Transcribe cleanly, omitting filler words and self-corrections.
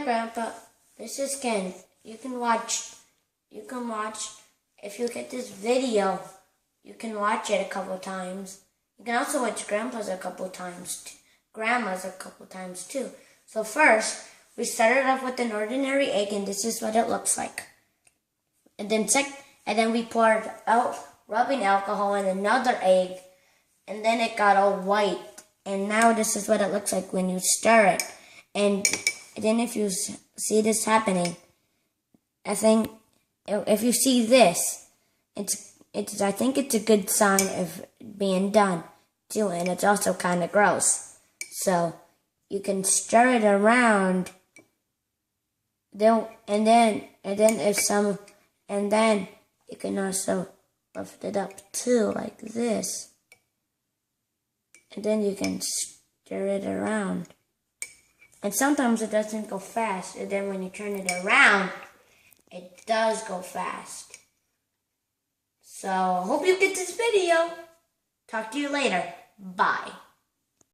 Grandpa. This is Ken. You can watch, if you get this video, you can watch it a couple times. You can also watch Grandma's a couple times too. So first, we started off with an ordinary egg, and this is what it looks like. And then we poured out rubbing alcohol in another egg, and then it got all white. And now this is what it looks like when you stir it. And then if you see this happening, I think if you see this, I think it's a good sign of being done too, and it's also kind of gross. So you can stir it around. And then you can also lift it up too, like this. And then you can stir it around. And sometimes it doesn't go fast. And then when you turn it around, it does go fast. So, hope you get this video. Talk to you later. Bye.